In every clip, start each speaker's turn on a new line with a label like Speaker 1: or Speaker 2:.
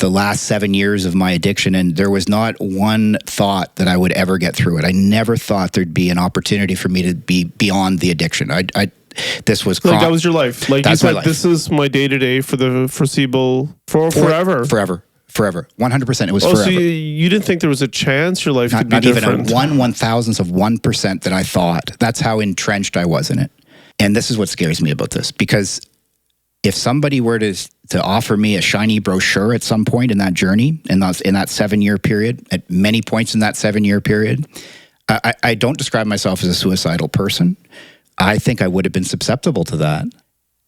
Speaker 1: the last 7 years of my addiction, and there was not one thought that I would ever get through it. I never thought there'd be an opportunity for me to be beyond the addiction. This was
Speaker 2: like that was your life. Like you said, this is my day-to-day for the foreseeable, forever.
Speaker 1: Forever. 100%. It was forever.
Speaker 2: So you didn't think there was a chance your life could be different?
Speaker 1: Not even a 1/1000th of 1% that I thought. That's how entrenched I was in it. And this is what scares me about this, because if somebody were to offer me a shiny brochure at some point in that journey, in that 7-year period, at many points in that 7-year period, I don't describe myself as a suicidal person. I think I would have been susceptible to that.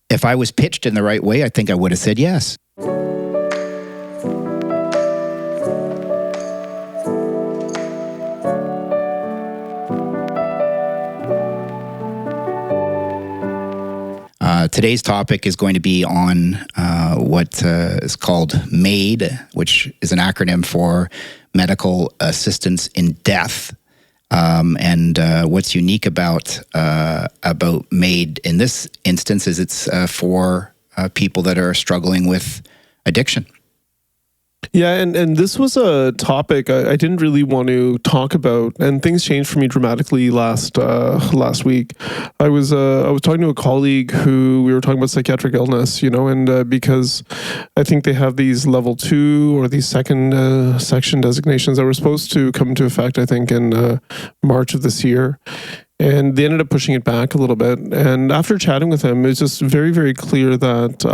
Speaker 1: If I was pitched in the right way, I think I would have said yes. Today's topic is going to be on what is called MAiD, which is an acronym for Medical Assistance in Death. And what's unique about MAiD in this instance is it's for people that are struggling with addiction.
Speaker 2: Yeah, and this was a topic I didn't really want to talk about, and things changed for me dramatically last week. I was talking to a colleague who we were talking about psychiatric illness, and because I think they have these level 2 or these second section designations that were supposed to come into effect, I think, in March of this year. And they ended up pushing it back a little bit. And after chatting with him, it's just very, very clear that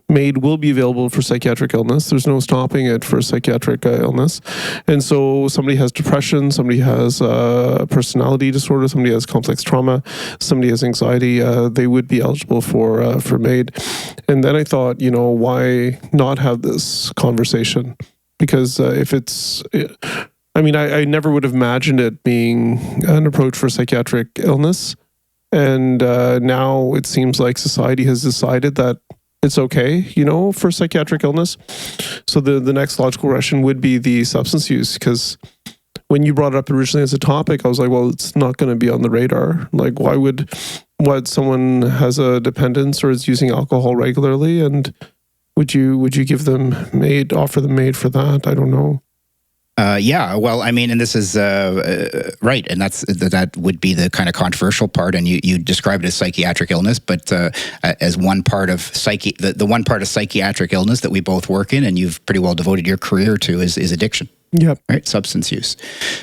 Speaker 2: MAiD will be available for psychiatric illness. There's no stopping it for psychiatric illness. And so somebody has depression, somebody has personality disorder, somebody has complex trauma, somebody has anxiety, they would be eligible for MAiD. And then I thought, why not have this conversation? Because if it's... I never would have imagined it being an approach for psychiatric illness. And now it seems like society has decided that it's okay, for psychiatric illness. So the next logical question would be the substance use, because when you brought it up originally as a topic, I was like, well, it's not going to be on the radar. Like, why would someone has a dependence or is using alcohol regularly, and would you give them MAiD, offer them MAiD for that? I don't know.
Speaker 1: Yeah, well, and this is right, and that would be the kind of controversial part. And you described it as psychiatric illness, but as one part of the one part of psychiatric illness that we both work in, and you've pretty well devoted your career to, is addiction.
Speaker 2: Yep.
Speaker 1: Right, substance use.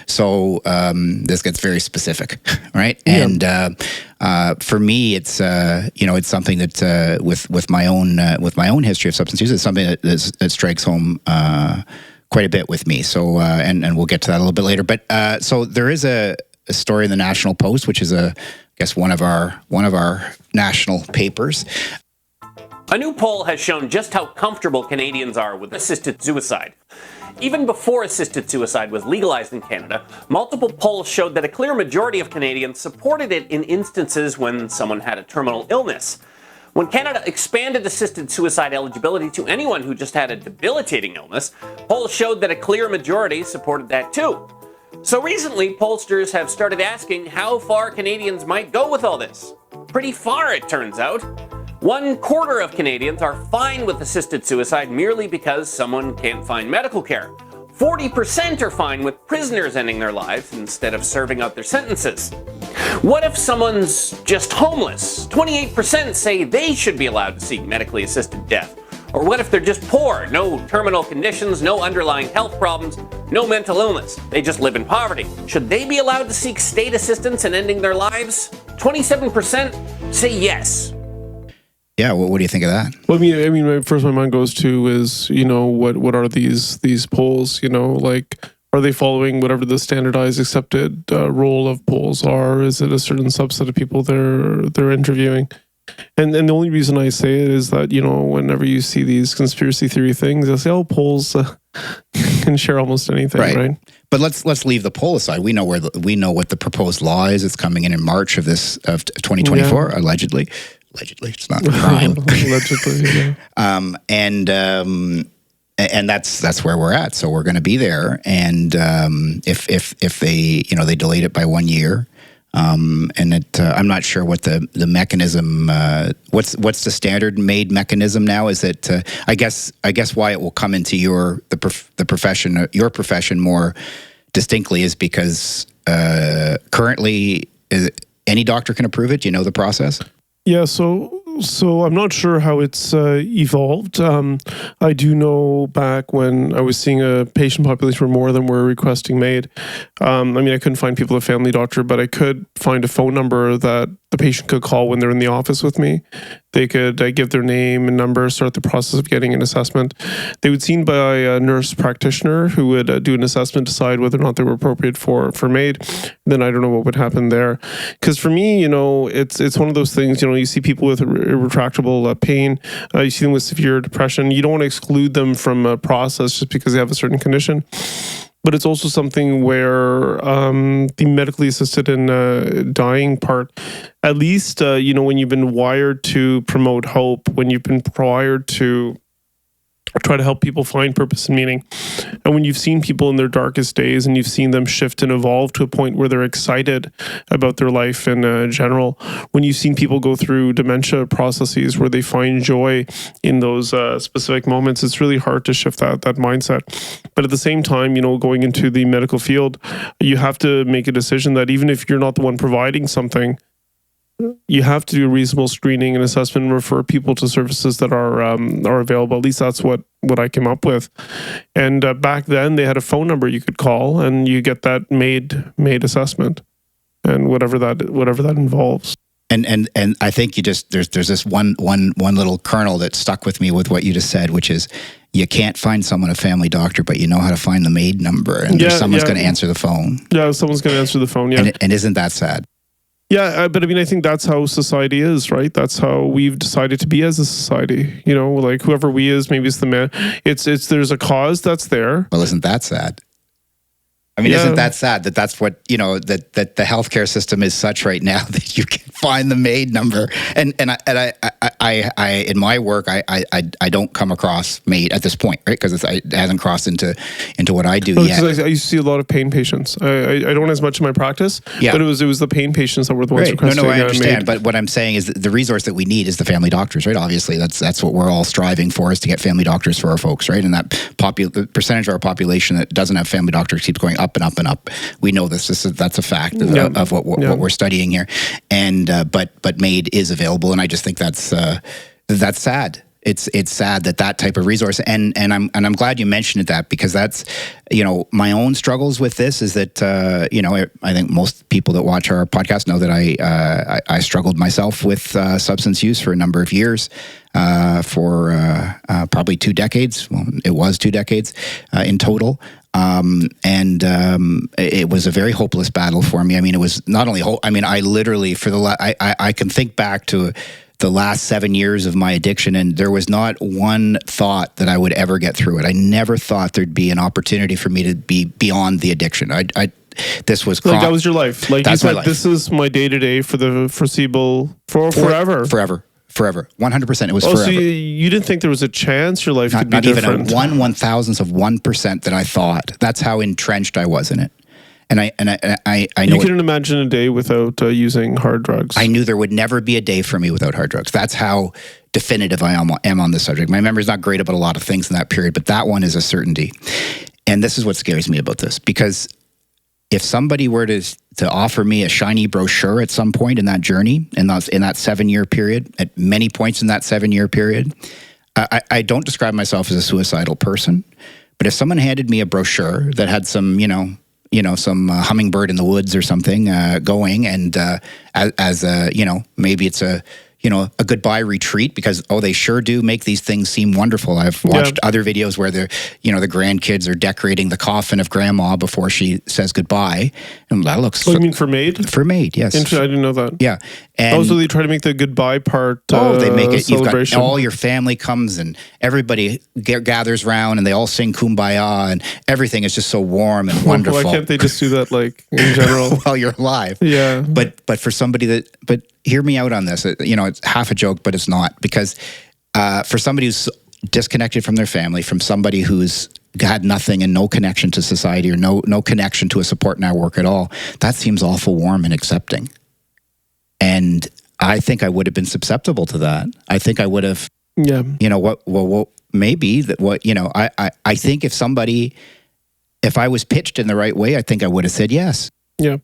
Speaker 1: So this gets very specific, right?
Speaker 2: Yep.
Speaker 1: And for me, it's it's something that with my own history of substance use, it's something that strikes home quite a bit with me. So, and we'll get to that a little bit later. But so there is a story in the National Post, which is one of our national papers.
Speaker 3: A new poll has shown just how comfortable Canadians are with assisted suicide. Even before assisted suicide was legalized in Canada, multiple polls showed that a clear majority of Canadians supported it in instances when someone had a terminal illness. When Canada expanded assisted suicide eligibility to anyone who just had a debilitating illness, polls showed that a clear majority supported that too. So recently, pollsters have started asking how far Canadians might go with all this. Pretty far, it turns out. 1/4 of Canadians are fine with assisted suicide merely because someone can't find medical care. 40% are fine with prisoners ending their lives instead of serving out their sentences. What if someone's just homeless? 28% say they should be allowed to seek medically assisted death. Or what if they're just poor? No terminal conditions, no underlying health problems, no mental illness. They just live in poverty. Should they be allowed to seek state assistance in ending their lives? 27% say yes.
Speaker 1: Yeah, what do you think of that?
Speaker 2: Well, first my mind goes to is, what are these polls? Are they following whatever the standardized accepted role of polls are? Is it a certain subset of people they're interviewing? And the only reason I say it is that, whenever you see these conspiracy theory things, I say, polls can share almost anything, right?
Speaker 1: But let's leave the poll aside. We know what the proposed law is. It's coming in March of 2024, yeah. Allegedly. It's not a crime.
Speaker 2: Allegedly, yeah.
Speaker 1: And that's where we're at. So we're going to be there. And if they delayed it by 1 year, And I'm not sure what the mechanism. What's the standard MAiD mechanism now? Is it? I guess why it will come into the profession, your profession more distinctly is because currently any doctor can approve it. Do you know the process?
Speaker 2: Yeah, so I'm not sure how it's evolved. I do know back when I was seeing a patient population where more than were requesting MAiD. I mean, I couldn't find people at Family Doctor, but I could find a phone number that the patient could call when they're in the office with me. They could give their name and number, start the process of getting an assessment. They would be seen by a nurse practitioner who would do an assessment, decide whether or not they were appropriate for MAiD. Then I don't know what would happen there. Because for me, it's one of those things, you see people with irretractable pain, you see them with severe depression. You don't want to exclude them from a process just because they have a certain condition. But it's also something where the medically assisted and dying part, at least, when you've been wired to promote hope, when you've been wired to try to help people find purpose and meaning, and when you've seen people in their darkest days and you've seen them shift and evolve to a point where they're excited about their life in general, when you've seen people go through dementia processes where they find joy in those specific moments, it's really hard to shift that mindset. But at the same time, going into the medical field, you have to make a decision that even if you're not the one providing something, you have to do a reasonable screening and assessment and refer people to services that are available. At least that's what I came up with. And back then, they had a phone number you could call, and you get that MAiD assessment, and whatever that involves.
Speaker 1: And I think there's this one little kernel that stuck with me with what you just said, which is you can't find someone a Family Doctor, but you know how to find the MAiD number, and someone's going to answer the phone. Yeah, someone's going to answer the phone. Yeah,
Speaker 2: and
Speaker 1: isn't that sad?
Speaker 2: Yeah, but I mean, I think that's how society is, right? That's how we've decided to be as a society. Like whoever we is, maybe it's the man. It's there's a cause that's there.
Speaker 1: Well, isn't that sad? I mean, isn't that sad that that's what, that the healthcare system is such right now that you can find the MAiD number? And I in my work, I don't come across MAiD at this point, right? Because it hasn't crossed into what I do yet.
Speaker 2: I used to see a lot of pain patients. I don't as much in my practice, but it was the pain patients that were the ones requesting.
Speaker 1: No, I understand. But what I'm saying is that the resource that we need is the Family Doctors, right? Obviously, that's what we're all striving for, is to get Family Doctors for our folks, right? And that the percentage of our population that doesn't have Family Doctors keeps going up and up and up. We know this. That's a fact of what we're studying here. And but MAiD is available, and I just think that's sad. It's sad that type of resource, and I'm glad you mentioned that, because that's my own struggles with this is that I think most people that watch our podcast know that I struggled myself with substance use for a number of years, for probably 2 decades. Well, it was 2 decades in total. It was a very hopeless battle for me. I mean, it was not only hope. I mean, I literally I can think back to the last 7 years of my addiction, and there was not one thought that I would ever get through it. I never thought thered be an opportunity for me to be beyond the addiction. This was
Speaker 2: like that was your life. Like you said, this is my day-to-day for the foreseeable forever.
Speaker 1: Forever. 100%. It was forever.
Speaker 2: So you didn't think there was a chance your life could be different?
Speaker 1: Not even a 1/1000th of 1% that I thought. That's how entrenched I was in it. And I know
Speaker 2: you couldn't imagine a day without using hard drugs.
Speaker 1: I knew there would never be a day for me without hard drugs. That's how definitive I am on this subject. My memory's not great about a lot of things in that period, but that one is a certainty. And this is what scares me about this, because if somebody were to offer me a shiny brochure at some point in that journey, in that 7-year period, at many points in that 7-year period, I don't describe myself as a suicidal person, but if someone handed me a brochure that had some, some hummingbird in the woods or something going, and as a, maybe it's a goodbye retreat, because they sure do make these things seem wonderful. I've watched other videos where the grandkids are decorating the coffin of grandma before she says goodbye, and that looks.
Speaker 2: You mean for MAiD?
Speaker 1: For MAiD, yes.
Speaker 2: I didn't know that.
Speaker 1: Yeah,
Speaker 2: and also they try to make the goodbye part.
Speaker 1: They make it. You've
Speaker 2: celebration.
Speaker 1: got all your family comes and everybody gathers around and they all sing Kumbaya, and everything is just so warm and wonderful.
Speaker 2: Why can't they just do that, like, in general?
Speaker 1: While you're alive.
Speaker 2: Yeah.
Speaker 1: But for somebody but hear me out on this. It's half a joke, but it's not, because for somebody who's disconnected from their family, from somebody who's had nothing and no connection to society or no connection to a support network at all, that seems awful warm and accepting. And I think I would have been susceptible to that. I think I would have, maybe that I think if I was pitched in the right way, I think I would have said yes.
Speaker 2: Yeah.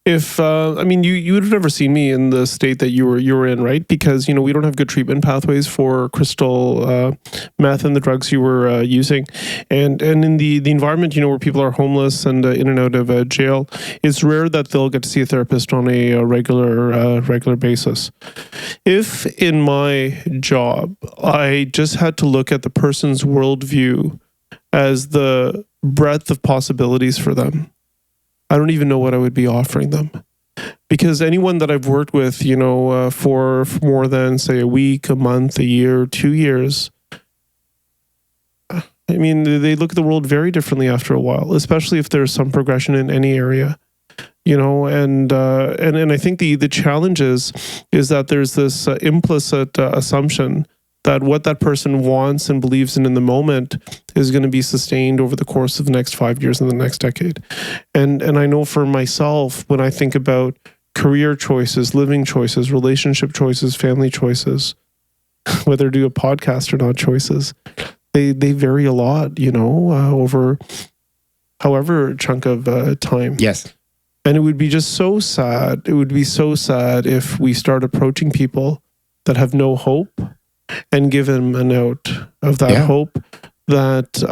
Speaker 2: If you would have never seen me in the state that you were in, right? Because we don't have good treatment pathways for crystal meth and the drugs you were using, and in the environment where people are homeless and in and out of jail, it's rare that they'll get to see a therapist on a regular basis. If in my job I just had to look at the person's worldview as the breadth of possibilities for them, I don't even know what I would be offering them. Because anyone that I've worked with, for more than, say, a week, a month, a year, 2 years, they look at the world very differently after a while, especially if there's some progression in any area. And I think the challenge is that there's this implicit assumption that what that person wants and believes in the moment is going to be sustained over the course of the next 5 years and the next decade. And I know for myself, when I think about career choices, living choices, relationship choices, family choices, whether to do a podcast or not choices, they vary a lot, over however chunk of time.
Speaker 1: Yes.
Speaker 2: And it would be just so sad. It would be so sad if we start approaching people that have no hope and give them a note of that hope that,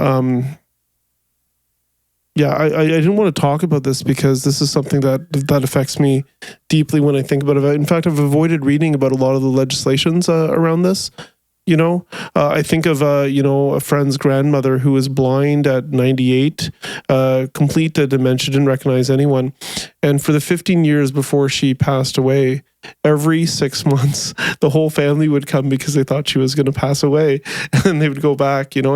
Speaker 2: I didn't want to talk about this because this is something that affects me deeply when I think about it. In fact, I've avoided reading about a lot of the legislations around this. I think of, a friend's grandmother who was blind at 98, complete dementia, didn't recognize anyone. And for the 15 years before she passed away, every 6 months, the whole family would come because they thought she was going to pass away, and they would go back, and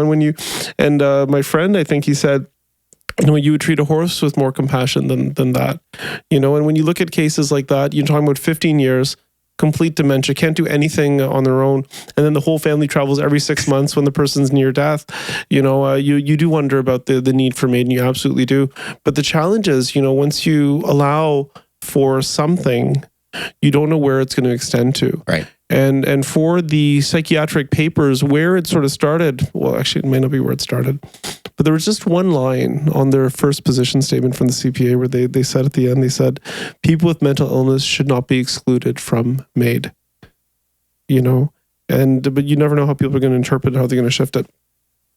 Speaker 2: my friend, I think he said, you would treat a horse with more compassion than that, and when you look at cases like that, you're talking about 15 years, complete dementia, can't do anything on their own, and then the whole family travels every 6 months when the person's near death. You do wonder about the need for MAiD, and you absolutely do. But the challenge is, once you allow for something, you don't know where it's going to extend to.
Speaker 1: Right.
Speaker 2: And for the psychiatric papers, where it sort of started, well, actually, it may not be where it started, but there was just one line on their first position statement from the CPA where they said at the end, they said, people with mental illness should not be excluded from MAiD. But you never know how people are going to interpret it, how they're going to shift it.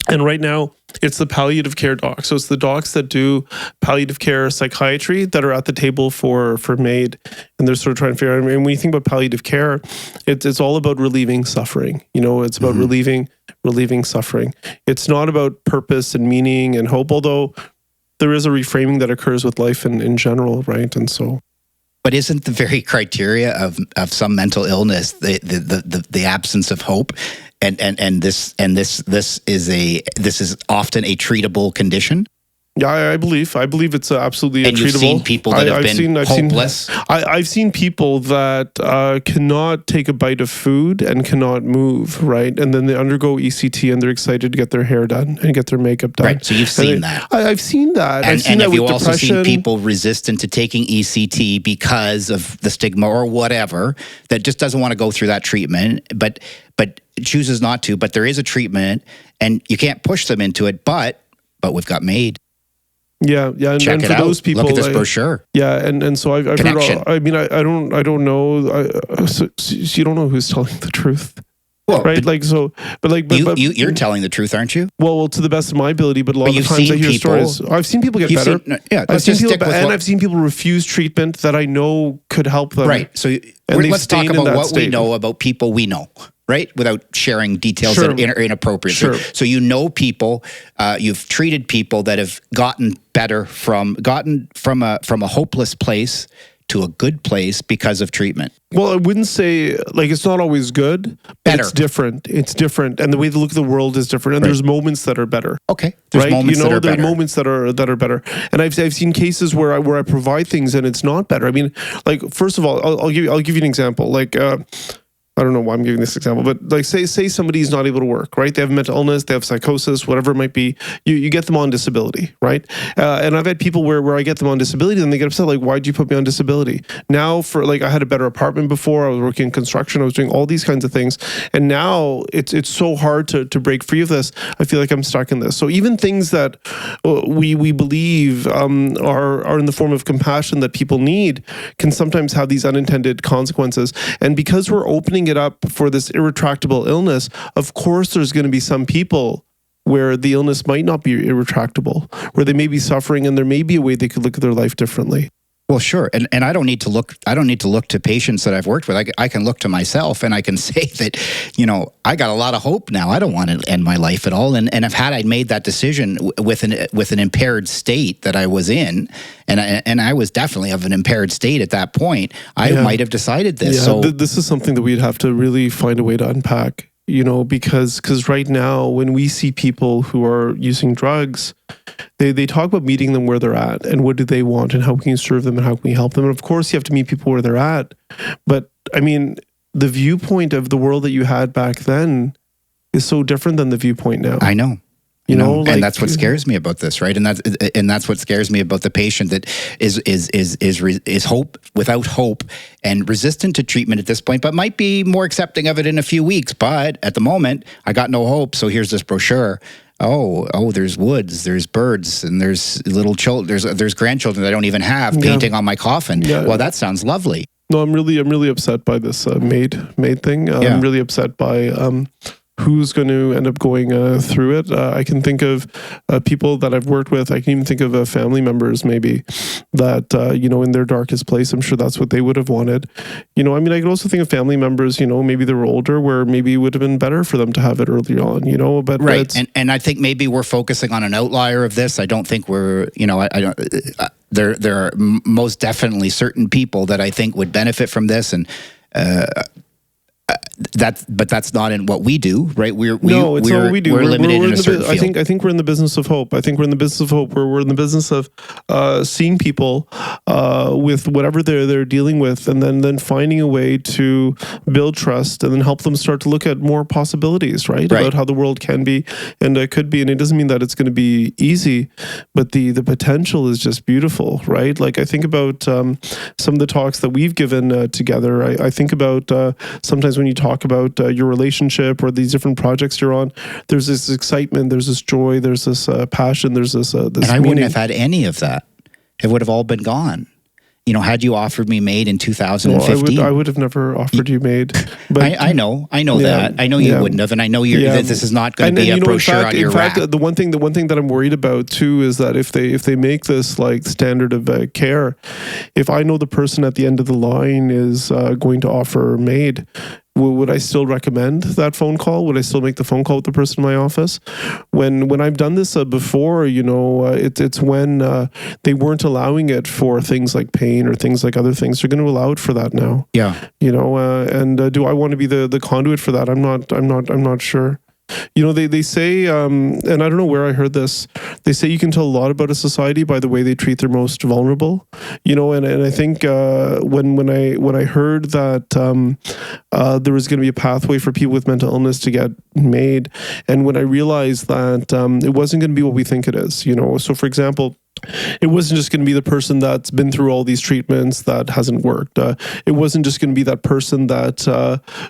Speaker 2: And right now, it's the palliative care docs. So it's the docs that do palliative care psychiatry that are at the table for MAiD. And they're sort of trying to figure out, when you think about palliative care, it's all about relieving suffering. It's about relieving suffering. It's not about purpose and meaning and hope, although there is a reframing that occurs with life in general, right? And so...
Speaker 1: But isn't the very criteria of some mental illness the absence of hope? And this is often a treatable condition.
Speaker 2: Yeah, I believe it's absolutely
Speaker 1: and
Speaker 2: treatable.
Speaker 1: You've seen people that have been hopeless.
Speaker 2: I've seen people that cannot take a bite of food and cannot move, right? And then they undergo ECT and they're excited to get their hair done and get their makeup done.
Speaker 1: Right, so you've seen that.
Speaker 2: I've seen that.
Speaker 1: And have you also seen people resistant to taking ECT because of the stigma or whatever, that just doesn't want to go through that treatment, but chooses not to, but there is a treatment and you can't push them into it, but we've got MAiD.
Speaker 2: Yeah, and
Speaker 1: Check
Speaker 2: and
Speaker 1: it
Speaker 2: for
Speaker 1: out.
Speaker 2: those people,
Speaker 1: Look at this brochure.
Speaker 2: Yeah, and so I've heard all, I don't know. So you don't know who's telling the truth,
Speaker 1: well,
Speaker 2: right?
Speaker 1: You're telling the truth, aren't you?
Speaker 2: Well, to the best of my ability, but a lot of times I hear stories. I've seen people get better. I've seen people refuse treatment that I know could help them.
Speaker 1: Right. So let's talk about what we know about people we know. Right? Without sharing details that are inappropriate.
Speaker 2: Sure.
Speaker 1: So people, you've treated people that have gotten better from a hopeless place to a good place because of treatment.
Speaker 2: Well, I wouldn't say, it's not always good, but
Speaker 1: better.
Speaker 2: It's different. And the way they look at the world is different. And there's moments that are better.
Speaker 1: Okay. There's moments that are better.
Speaker 2: There are moments that are better. And I've seen cases where I provide things and it's not better. I mean, first of all, I'll give you an example. I don't know why I'm giving this example, but like say somebody's not able to work, right? They have mental illness, they have psychosis, whatever it might be. You get them on disability, right? And I've had people where I get them on disability and they get upset, like, why'd you put me on disability? Now I had a better apartment before, I was working in construction, I was doing all these kinds of things. And now it's so hard to break free of this. I feel like I'm stuck in this. So even things that we believe are in the form of compassion that people need can sometimes have these unintended consequences. And because we're opening it up for this irretractable illness, of course there's going to be some people where the illness might not be irretractable, where they may be suffering and there may be a way they could look at their life differently.
Speaker 1: Well, sure. And I don't need to look to patients that I've worked with. I can look to myself and I can say that, I got a lot of hope now. I don't want to end my life at all. And if I'd made that decision with an impaired state that I was in, and I was definitely of an impaired state at that point, I might have decided this.
Speaker 2: Yeah, so this is something that we'd have to really find a way to unpack, because right now when we see people who are using drugs, they talk about meeting them where they're at and what do they want and how can you serve them and how can we help them. And of course you have to meet people where they're at. But I mean, the viewpoint of the world that you had back then is so different than the viewpoint now.
Speaker 1: I know. And that's what scares me about this, right? And that's what scares me about the patient that is hope without hope and resistant to treatment at this point, but might be more accepting of it in a few weeks. But at the moment, I got no hope. So here's this brochure. Oh, there's woods, there's birds, and there's little children, there's grandchildren that I don't even have painting on my coffin. Yeah. Well, that sounds lovely.
Speaker 2: No, I'm really upset by this MAiD thing. I'm really upset by who's going to end up going through it. I can think of people that I've worked with. I can even think of family members maybe that, in their darkest place, I'm sure that's what they would have wanted. I could also think of family members, maybe they were older where maybe it would have been better for them to have it early on, but
Speaker 1: right. And I think maybe we're focusing on an outlier of this. I don't think we're, I don't, there are most definitely certain people that I think would benefit from this. And, but that's not in what we do, right? It's not what we do. We're limited in a certain field.
Speaker 2: I think we're in the business of hope. I think we're in the business of hope. We're in the business of seeing people with whatever they're dealing with, and then finding a way to build trust, and then help them start to look at more possibilities, right? About how the world can be and could be. And it doesn't mean that it's going to be easy, but the potential is just beautiful, right? Like I think about some of the talks that we've given together. I think about sometimes when you talk about your relationship or these different projects you're on, there's this excitement, there's this joy, there's this passion, there's this
Speaker 1: and I wouldn't have had any of that. It would have all been gone. Had you offered me MAiD in 2015,
Speaker 2: I would have never offered you MAiD. But
Speaker 1: I know that. I know you wouldn't have, and I know that this is not going to be a brochure on your rack.
Speaker 2: The one thing that I'm worried about too is that if they make this like standard of care, if I know the person at the end of the line is going to offer MAiD, would I still recommend that phone call? Would I still make the phone call with the person in my office? When I've done this before, it's when they weren't allowing it for things like pain or things like other things. They're going to allow it for that now.
Speaker 1: Yeah.
Speaker 2: And do I want to be the conduit for that? I'm not sure. They say, and I don't know where I heard this, they say you can tell a lot about a society by the way they treat their most vulnerable, and I think when I heard that there was going to be a pathway for people with mental illness to get MAiD, and when I realized that it wasn't going to be what we think it is, so for example, it wasn't just going to be the person that's been through all these treatments that hasn't worked. It wasn't just going to be that person that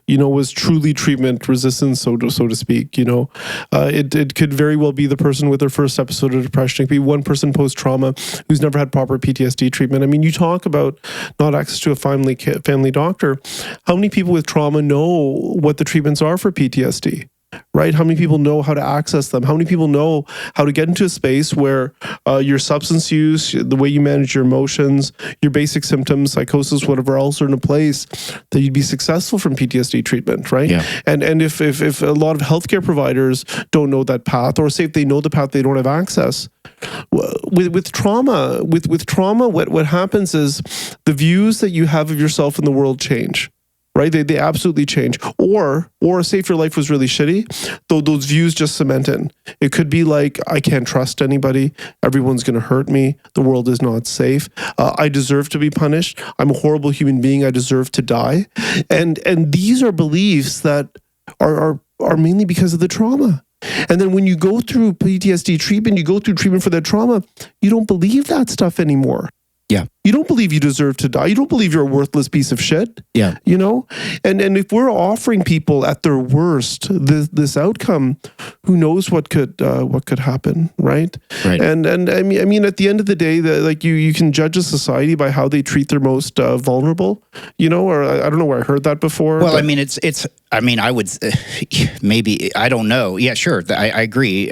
Speaker 2: was truly treatment resistant, so to speak. It could very well be the person with their first episode of depression. It could be one person post trauma who's never had proper PTSD treatment. I mean, you talk about not access to a family doctor. How many people with trauma know what the treatments are for PTSD? Right? How many people know how to access them? How many people know how to get into a space where your substance use, the way you manage your emotions, your basic symptoms, psychosis, whatever else are in a place that you'd be successful from PTSD treatment, right? Yeah. And if a lot of healthcare providers don't know that path, or say if they know the path, they don't have access. With trauma, what happens is the views that you have of yourself in the world change. right? They absolutely change. Or say if your life was really shitty, though those views just cement in. It could be like, I can't trust anybody. Everyone's going to hurt me. The world is not safe. I deserve to be punished. I'm a horrible human being. I deserve to die. And these are beliefs that are mainly because of the trauma. And then when you go through PTSD treatment, you go through treatment for that trauma, you don't believe that stuff anymore.
Speaker 1: Yeah.
Speaker 2: You don't believe you deserve to die. You don't believe you're a worthless piece of shit.
Speaker 1: Yeah.
Speaker 2: You know? And if we're offering people at their worst this outcome, who knows what could happen, right?
Speaker 1: Right.
Speaker 2: And I mean at the end of the day, like you can judge a society by how they treat their most vulnerable, you know, or I don't know where I heard that before.
Speaker 1: Well, I mean, I would maybe, I don't know. Yeah, sure. I agree.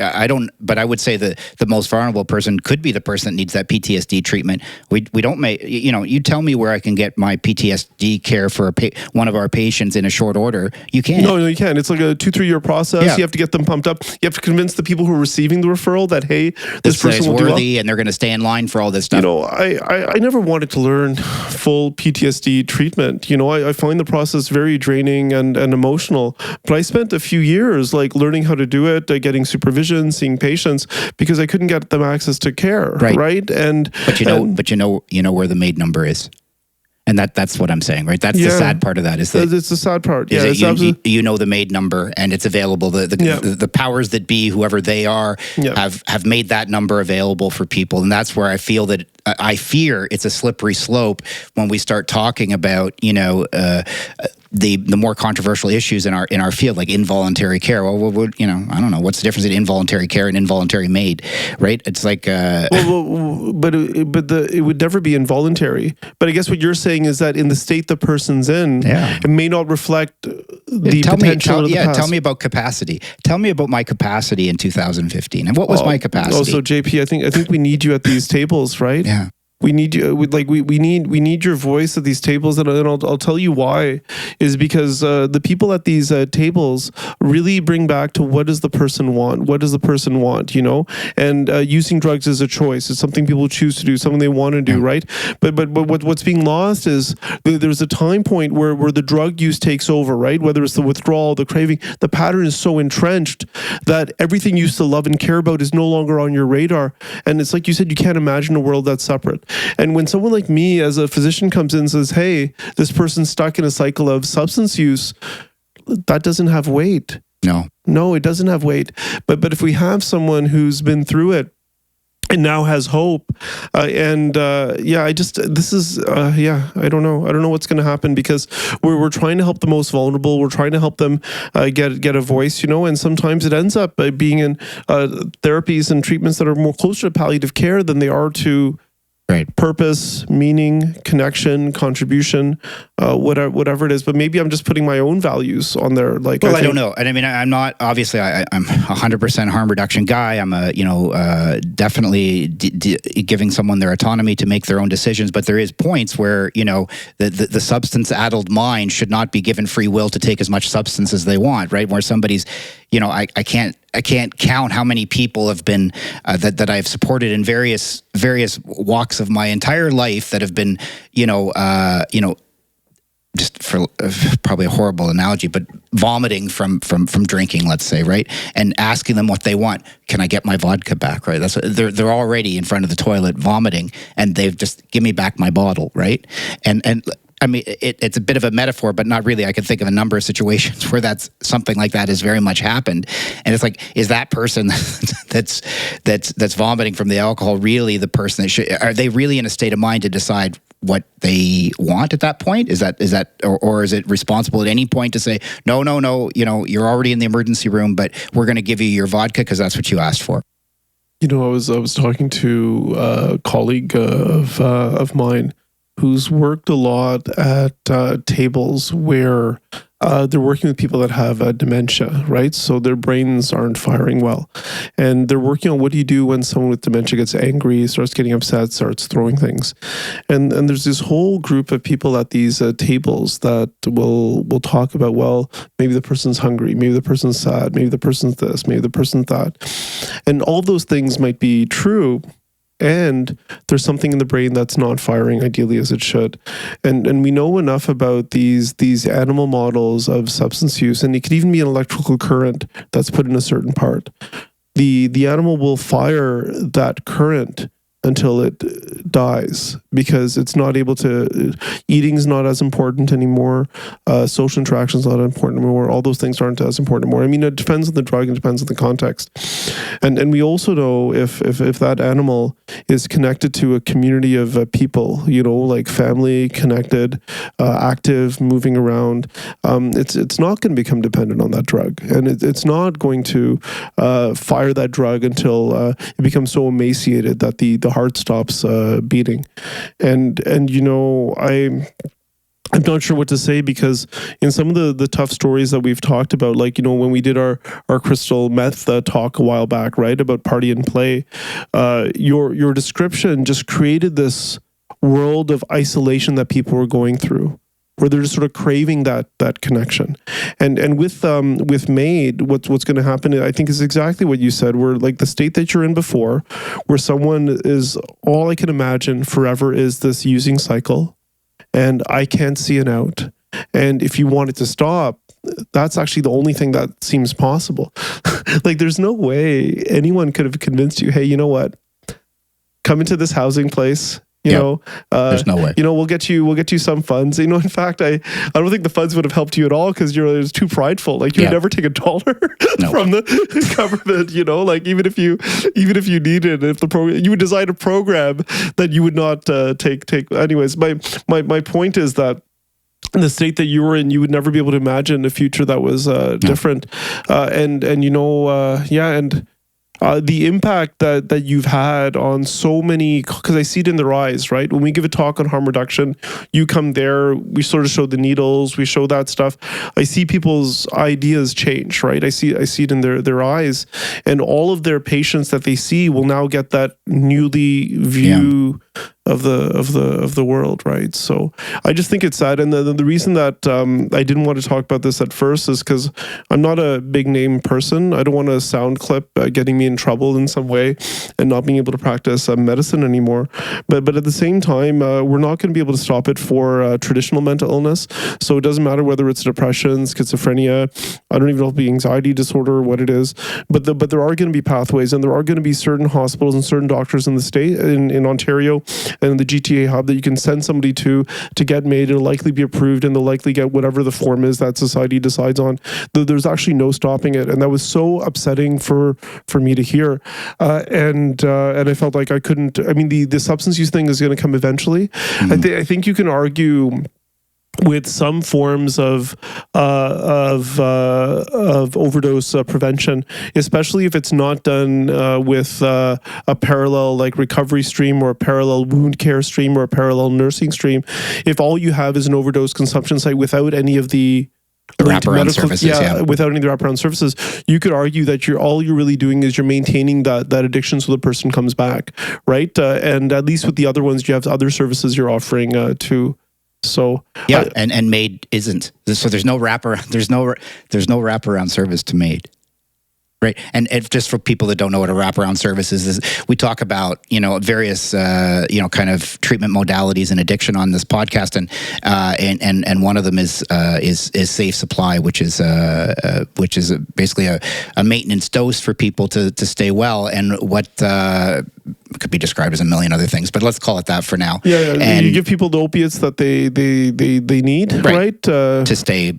Speaker 1: But I would say the most vulnerable person could be the person that needs that PTSD treatment. We don't make, you know, you tell me where I can get my PTSD care for one of our patients in a short order. You can't. No,
Speaker 2: you can't. It's like a 2-3 year process. Yeah. You have to get them pumped up. You have to convince the people who are receiving the referral that, hey, this person will
Speaker 1: worthy
Speaker 2: do well.
Speaker 1: And they're going to stay in line for all this stuff.
Speaker 2: You know, I never wanted to learn full PTSD treatment. You know, I find the process very draining and emotional. But I spent a few years like learning how to do it, getting supervision, seeing patients, because I couldn't get them access to care. Right. And
Speaker 1: but you know where the MAiD number is. And that's what I'm saying, right? That's the sad part of that. Is that
Speaker 2: it's the sad part. Yeah,
Speaker 1: you know the MAiD number and it's available. The powers that be, whoever they are, have made that number available for people, and that's where I feel that I fear it's a slippery slope when we start talking about the more controversial issues in our field, like involuntary care. Well, you know, I don't know what's the difference in involuntary care and involuntary MAiD, right? It's like,
Speaker 2: but it would never be involuntary. But I guess what you're saying is that in the state the person's in, it may not reflect the potential of the past.
Speaker 1: Tell me about capacity. Tell me about my capacity in 2015, and what was my capacity?
Speaker 2: Also, JP, I think we need you at these tables, right?
Speaker 1: Yeah.
Speaker 2: We need you. We need your voice at these tables, and I'll tell you why. Is because the people at these tables really bring back to what does the person want? What does the person want? You know, and using drugs is a choice. It's something people choose to do, something they want to do, right? But what's being lost is there's a time point where the drug use takes over, right? Whether it's the withdrawal, the craving, the pattern is so entrenched that everything you used to love and care about is no longer on your radar. And it's like you said, you can't imagine a world that's separate. And when someone like me as a physician comes in and says, hey, this person's stuck in a cycle of substance use, that doesn't have weight. No, it doesn't have weight. But if we have someone who's been through it and now has hope, I don't know what's going to happen, because we're trying to help the most vulnerable. We're trying to help them get a voice, you know, and sometimes it ends up being in therapies and treatments that are more closer to palliative care than they are to purpose, meaning, connection, contribution, whatever it is. But maybe I'm just putting my own values on there. Like,
Speaker 1: I don't know. And I mean, I'm not, obviously I'm 100% harm reduction guy. I'm definitely giving someone their autonomy to make their own decisions. But there is points where, you know, the substance-addled mind should not be given free will to take as much substance as they want, right? Where somebody's, you know, I can't count how many people have been that I've supported in various walks of my entire life that have been, just for probably a horrible analogy, but vomiting from drinking, let's say, right? And asking them what they want. Can I get my vodka back, right? That's what, they're already in front of the toilet vomiting, and they've just, give me back my bottle, right? And I mean, it's a bit of a metaphor, but not really. I can think of a number of situations where that's something like that has very much happened. And it's like, is that person that's vomiting from the alcohol really the person that should? Are they really in a state of mind to decide what they want at that point? Is that, or is it responsible at any point to say, no, you know, you're already in the emergency room, but we're going to give you your vodka because that's what you asked for?
Speaker 2: You know, I was talking to a colleague of mine who's worked a lot at tables where they're working with people that have dementia, right? So their brains aren't firing well. And they're working on what do you do when someone with dementia gets angry, starts getting upset, starts throwing things. And there's this whole group of people at these tables that will talk about, well, maybe the person's hungry, maybe the person's sad, maybe the person's this, maybe the person's that. And all those things might be true. and there's something in the brain that's not firing ideally as it should. And we know enough about these animal models of substance use, and it could even be an electrical current that's put in a certain part. The animal will fire that current until it dies, because it's not able to, eating's not as important anymore, social interaction's not important anymore, all those things aren't as important anymore. I mean, it depends on the drug and depends on the context. And we also know if that animal is connected to a community of people, like family, connected, active, moving around, it's not going to become dependent on that drug. And it's not going to fire that drug until it becomes so emaciated that the heart stops beating. And I'm not sure what to say, because in some of the tough stories that we've talked about, like, when we did our crystal meth talk a while back, right, about party and play, your description just created this world of isolation that people were going through, where they're just sort of craving that connection. And with MAiD, what's going to happen, I think, is exactly what you said, where like the state that you're in before, where someone is, all I can imagine forever is this using cycle, and I can't see an out. And if you want it to stop, that's actually the only thing that seems possible. Like, there's no way anyone could have convinced you, hey, you know what? Come into this housing place.
Speaker 1: There's no way.
Speaker 2: We'll get you some funds. In fact, I don't think the funds would have helped you at all, because you're too prideful. Like, you'd never take $1 from the government. Like, even if you needed, if the program, you would design a program that you would not take. Anyways, my point is that in the state that you were in, you would never be able to imagine a future that was different. The impact that you've had on so many, because I see it in their eyes, right? When we give a talk on harm reduction, you come there, we sort of show the needles, we show that stuff. I see people's ideas change, right? I see it in their eyes, and all of their patients that they see will now get that newly view of the world, right? So I just think it's sad. And the reason that I didn't want to talk about this at first is because I'm not a big name person. I don't want a sound clip getting me in trouble in some way and not being able to practice medicine anymore. But at the same time, we're not going to be able to stop it for traditional mental illness. So it doesn't matter whether it's depression, schizophrenia, I don't even know if it's anxiety disorder or what it is. But there are going to be pathways, and there are going to be certain hospitals and certain doctors in the state, in Ontario and the GTA hub, that you can send somebody to get MAiD. It'll likely be approved, and they'll likely get whatever the form is that society decides on. There's actually no stopping it, and that was so upsetting for me to hear. And I felt like I couldn't. I mean, the substance use thing is going to come eventually. I think you can argue with some forms of overdose prevention, especially if it's not done with a parallel like recovery stream, or a parallel wound care stream, or a parallel nursing stream. If all you have is an overdose consumption site without any of the
Speaker 1: wraparound services,
Speaker 2: without any of the wraparound services, you could argue that all you're really doing is you're maintaining that addiction so the person comes back, right? And at least with the other ones, you have other services you're offering too. So
Speaker 1: and MAiD isn't. So there's no wraparound. There's no wraparound service to MAiD. Right. And just for people that don't know what a wraparound service is we talk about, various, kind of treatment modalities and addiction on this podcast. And one of them is safe supply, which is basically a maintenance dose for people to stay well. And what could be described as a million other things, but let's call it that for now.
Speaker 2: Yeah. And you give people the opiates that they need, right?
Speaker 1: To stay.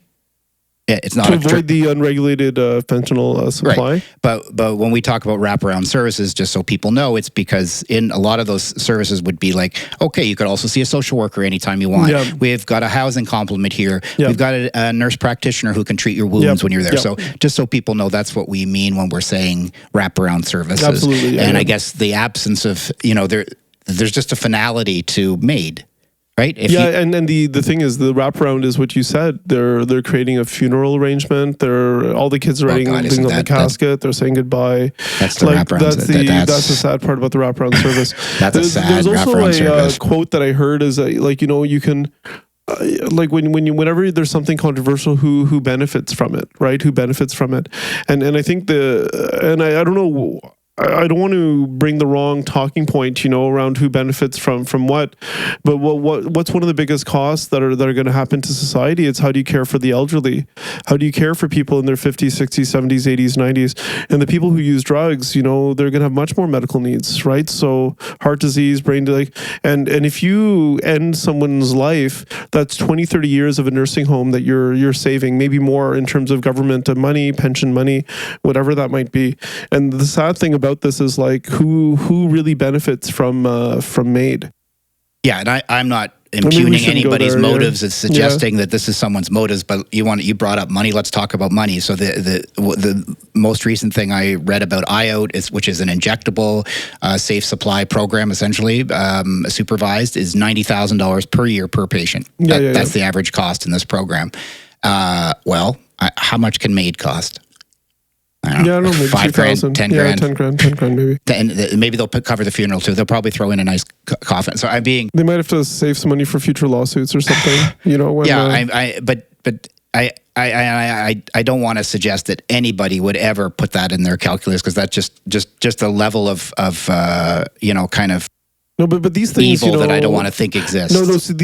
Speaker 1: It's not
Speaker 2: to avoid the unregulated fentanyl supply.
Speaker 1: Right. But when we talk about wraparound services, just so people know, it's because in a lot of those services would be like, okay, you could also see a social worker anytime you want. Yeah. We've got a housing complement here. Yeah. We've got a nurse practitioner who can treat your wounds when you're there. So just so people know, that's what we mean when we're saying wraparound services.
Speaker 2: Absolutely.
Speaker 1: And I guess the absence of, there's just a finality to MAiD. Right?
Speaker 2: And the thing is, the wraparound is what you said. They're creating a funeral arrangement. All the kids are writing things on the casket. They're saying goodbye.
Speaker 1: That's the wraparound.
Speaker 2: That's the sad part about the wraparound service.
Speaker 1: There's
Speaker 2: also a quote that I heard is you can. Whenever there's something controversial, who benefits from it, right? Who benefits from it? And I think I don't know. I don't want to bring the wrong talking point, around who benefits from what, but what's one of the biggest costs that are going to happen to society? It's how do you care for the elderly? How do you care for people in their 50s, 60s, 70s, 80s, 90s? And the people who use drugs, they're going to have much more medical needs, right? So heart disease, brain disease, and if you end someone's life, that's 20, 30 years of a nursing home that you're saving, maybe more in terms of government money, pension money, whatever that might be. And the sad thing about this is like who really benefits from MAiD.
Speaker 1: Yeah, and I'm not impugning anybody's motives. It's suggesting that this is someone's motives, but you brought up money. Let's talk about money. So the most recent thing I read about IOUT, which is an injectable safe supply program, essentially supervised, is $90,000 per year per patient. That's the average cost in this program. How much can MAiD cost? I don't know, maybe
Speaker 2: 5 grand, 10 grand. 10 grand maybe.
Speaker 1: And maybe they'll cover the funeral too. They'll probably throw in a nice coffin. So they
Speaker 2: might have to save some money for future lawsuits or something, I
Speaker 1: don't want to suggest that anybody would ever put that in their calculus, because that's just a level of kind of
Speaker 2: No, but these things,
Speaker 1: evil that I don't want to think exists.
Speaker 2: No. So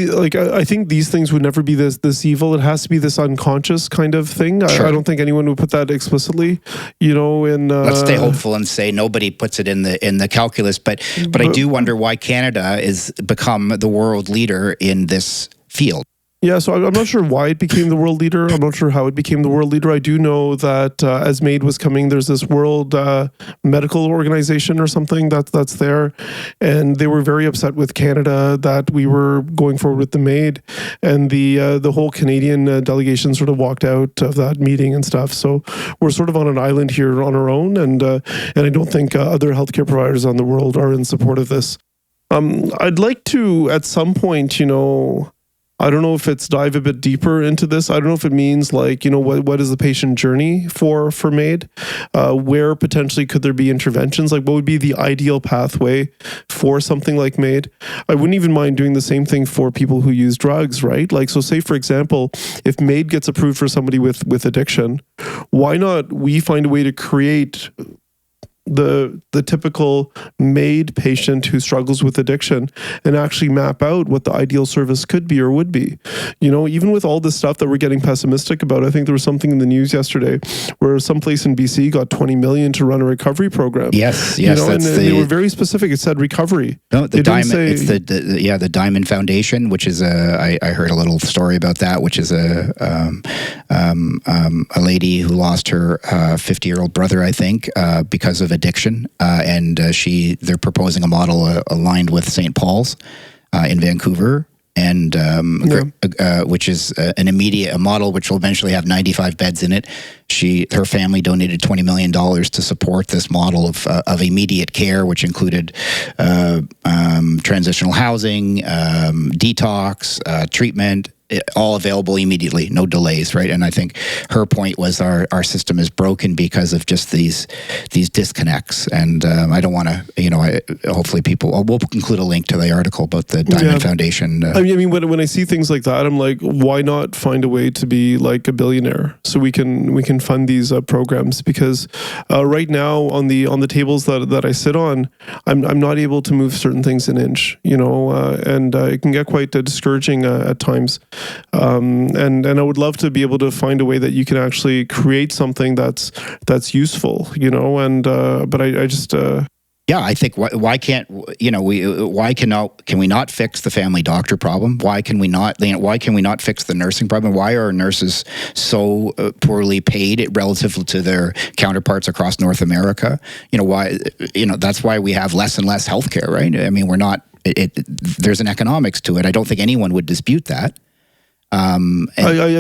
Speaker 2: I think these things would never be this evil. It has to be this unconscious kind of thing. Sure. I don't think anyone would put that explicitly.
Speaker 1: Let's stay hopeful and say nobody puts it in the calculus. But I do wonder why Canada has become the world leader in this field.
Speaker 2: Yeah, so I'm not sure why it became the world leader. I'm not sure how it became the world leader. I do know that as MAiD was coming, there's this World Medical Organization or something that's there, and they were very upset with Canada that we were going forward with the MAiD, and the whole Canadian delegation sort of walked out of that meeting and stuff. So we're sort of on an island here on our own, and I don't think other healthcare providers on the world are in support of this. I'd like to, at some point, I don't know if it's dive a bit deeper into this. I don't know if it means like, what is the patient journey for MAiD? Where potentially could there be interventions? Like what would be the ideal pathway for something like MAiD? I wouldn't even mind doing the same thing for people who use drugs, right? Like, so say for example, if MAiD gets approved for somebody with addiction, why not we find a way to create the typical MAiD patient who struggles with addiction and actually map out what the ideal service could be or would be. Even with all this stuff that we're getting pessimistic about, I think there was something in the news yesterday where some place in BC got 20 million to run a recovery program.
Speaker 1: Yes,
Speaker 2: and they were very specific. It said recovery.
Speaker 1: No, the Diamond Foundation, which is I heard a little story about that, which is a lady who lost her 50-year-old brother, I think, because of addiction, and they're proposing a model aligned with St. Paul's in Vancouver, and which is a model which will eventually have 95 beds in it. Her family donated $20 million to support this model of immediate care, which included transitional housing, detox, treatment, all available immediately, no delays, right? And I think her point was our system is broken because of just these disconnects. And I don't want to, hopefully we'll include a link to the article about the Diamond Foundation.
Speaker 2: I mean, when I see things like that, I'm like, why not find a way to be like a billionaire so we can fund these programs? Because right now on the tables that I sit on, I'm not able to move certain things an inch, and it can get quite discouraging at times. And I would love to be able to find a way that you can actually create something that's useful, but I just
Speaker 1: I think why can we not fix the family doctor problem? Why can we not fix the nursing problem? Why are nurses so poorly paid relative to their counterparts across North America? That's why we have less and less healthcare, right? I mean, there's an economics to it. I don't think anyone would dispute that.
Speaker 2: I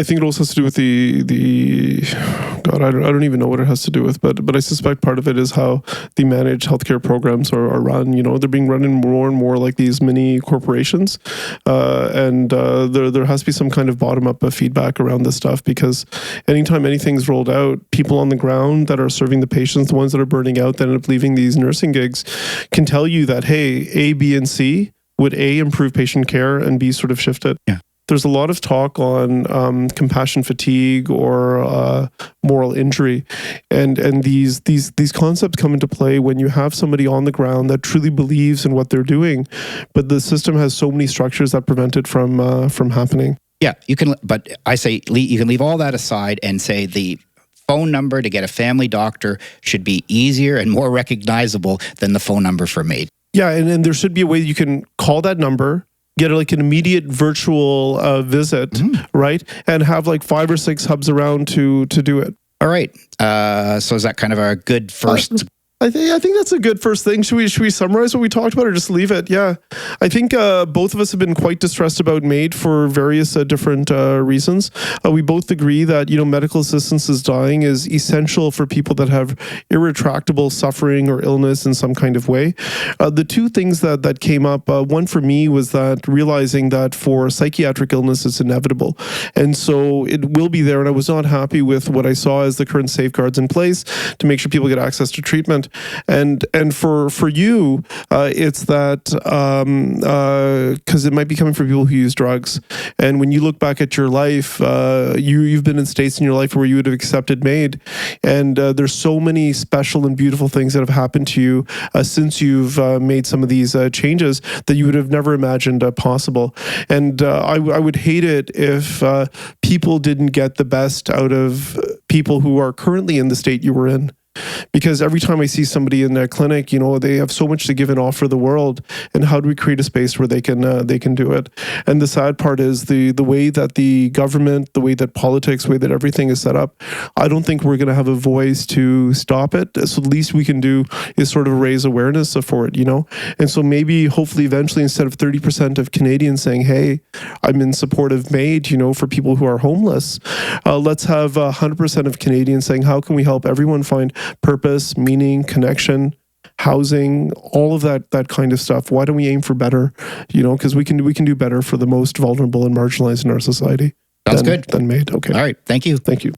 Speaker 2: think it also has to do with I don't even know what it has to do with, but I suspect part of it is how the managed healthcare programs are run. They're being run in more and more like these mini corporations, and there has to be some kind of bottom up feedback around this stuff, because anytime anything's rolled out, people on the ground that are serving the patients, the ones that are burning out, that end up leaving these nursing gigs, can tell you that, hey, A, B, and C would A, improve patient care, and B, sort of shift it.
Speaker 1: Yeah.
Speaker 2: there's a lot of talk on compassion fatigue or moral injury, and these concepts come into play when you have somebody on the ground that truly believes in what they're doing, but the system has so many structures that prevent it from happening.
Speaker 1: Yeah, you can, but I say you can leave all that aside and say the phone number to get a family doctor should be easier and more recognizable than the phone number for MAiD.
Speaker 2: Yeah, and there should be a way you can call that number, get like an immediate virtual visit, right? And have like 5 or 6 hubs around to do it.
Speaker 1: All right. So is that kind of a good first?
Speaker 2: I think that's a good first thing. Should we summarize what we talked about or just leave it? Yeah. I think both of us have been quite distressed about MAiD for various different reasons. We both agree that, medical assistance is dying is essential for people that have irretractable suffering or illness in some kind of way. The two things that came up, one for me was that realizing that for psychiatric illness, it's inevitable. And so it will be there. And I was not happy with what I saw as the current safeguards in place to make sure people get access to treatment. And for you, it's that because it might be coming from people who use drugs. And when you look back at your life, you've been in states in your life where you would have accepted MAiD. And there's so many special and beautiful things that have happened to you since you've made some of these changes that you would have never imagined possible. And I would hate it if people didn't get the best out of people who are currently in the state you were in. Because every time I see somebody in their clinic, they have so much to give and offer the world. And how do we create a space where they can do it? And the sad part is the way that the government, the way that politics, the way that everything is set up, I don't think we're going to have a voice to stop it. So the least we can do is sort of raise awareness for it, And so maybe, hopefully, eventually, instead of 30% of Canadians saying, hey, I'm in support of MAiD, for people who are homeless, let's have 100% of Canadians saying, how can we help everyone find purpose, meaning, connection, housing, all of that kind of stuff. Why don't we aim for better? Because we can do better for the most vulnerable and marginalized in our society.
Speaker 1: Sounds good.
Speaker 2: Than MAiD. Okay.
Speaker 1: All right. Thank you.
Speaker 2: Thank you.